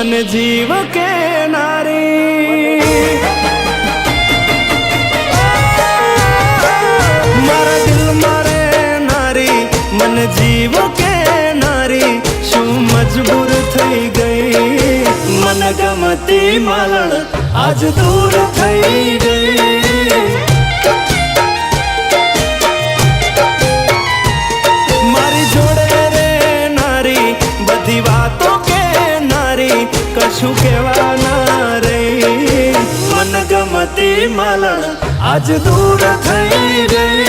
मन जीव के नारी मारा दिल मारे नारी मन जीव के नारी शू मजबूर थई गई मन गमती मालण आज दूर थई गई मारी जोड़े रे नारी बधी वातों के नारी कशु केवा ना रही मन गमती मालण आज दूर थई गई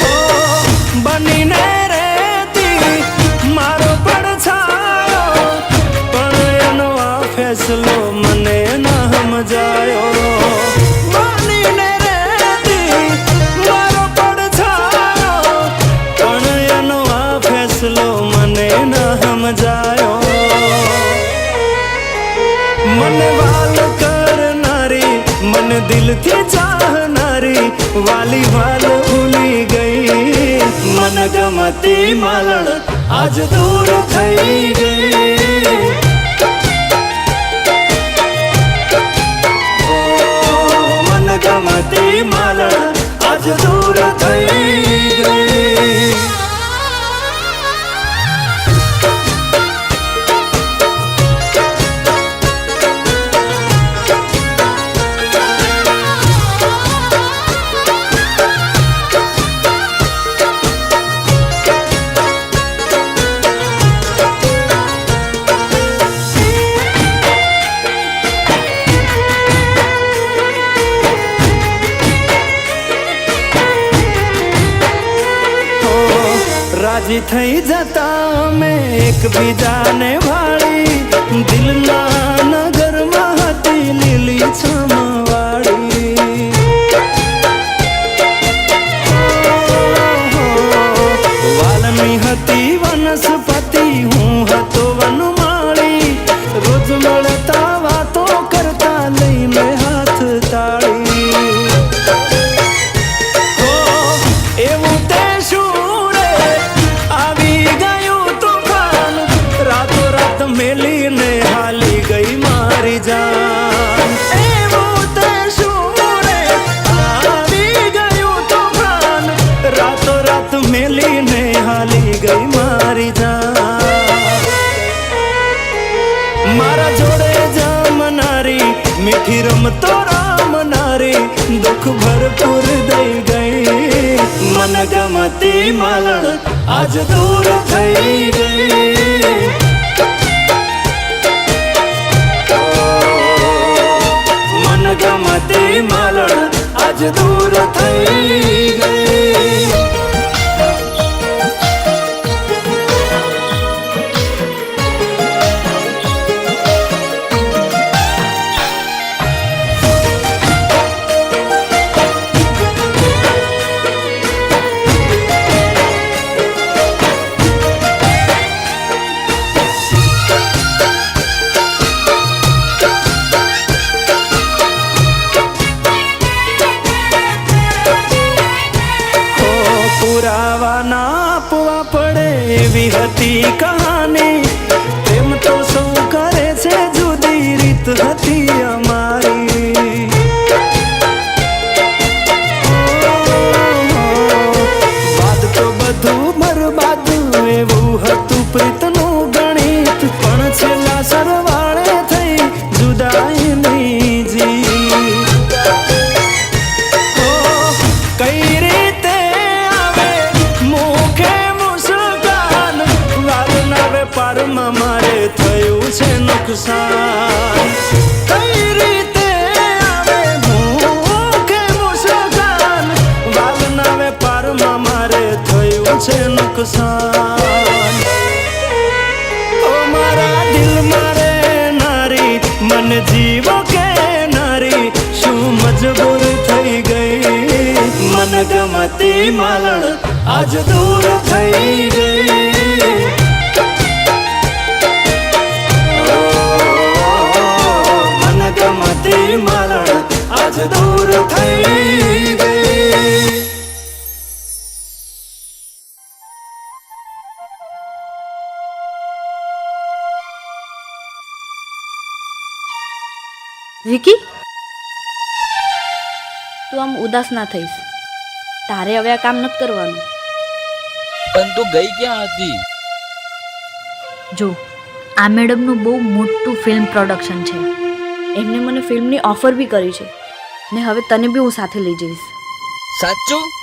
हो बनी ने रेती मारो पड़छायो पण एनो आ फैसलो मने ना समजायो बनी ने रेती मारो पड़छायो पण एनो आ फैसलो मने ना समजायो मन वाल करनारी मन दिल थी चाहनारी वाली वाल भूली गई मन गमती मालण आज दूर थई गई मन गमती मालण आज दूर थई गई राजी थई जता में एक बीजा ने वाली दिल ना नगर महती लीली छमवाड़ी वालमी हती वनस्पति हूँ हतो वनमाली रोज મળતા વાતો करता લઈને हाथ ताड़ी मेली ने हाली गई मारी जान एवं ते शूरे आवी गयो तूफान रातों रात मेली ने हाली गई मारी जान मारा जोड़े जाम नारी मीठी रमतो राम नारी दुख भरपूर दे गई मन गमती मालण आज दूर थई गई गमती मालण आज दूर थई गई नापवा पड़े एवी हती कहानी प्रेम तो सौ करे छे जुदी रीत हती अमारी बाद तो बधु बरबाद एवं हतु प्रीतनु गणित पण छेल्ला सरवाळे थई जुदाई नहीं जी कई रीते पर मारे थयु छे नुकसान कई रीते आवे भूखे मुस्कान वालना वेपार मारे थयु छे नुकसान ओ मारा दिल मारे नारी मन जीवो के नारी शू मजबूर थई गई मन गमती मालण आज दूर थई गई मालण आज दूर थई गई। વિકી, તું આમ ઉદાસ ના થઈશ. તારે હવે આ કામ નથી કરવાનું. પણ તું ગઈ ક્યાં હતી? જો, આ મેડમનું બહુ મોટું ફિલ્મ પ્રોડક્શન છે. એમને મને ફિલ્મની ઓફર બી કરી છે ને હવે તને બી હું સાથે લઈ જઈશ. સાચું?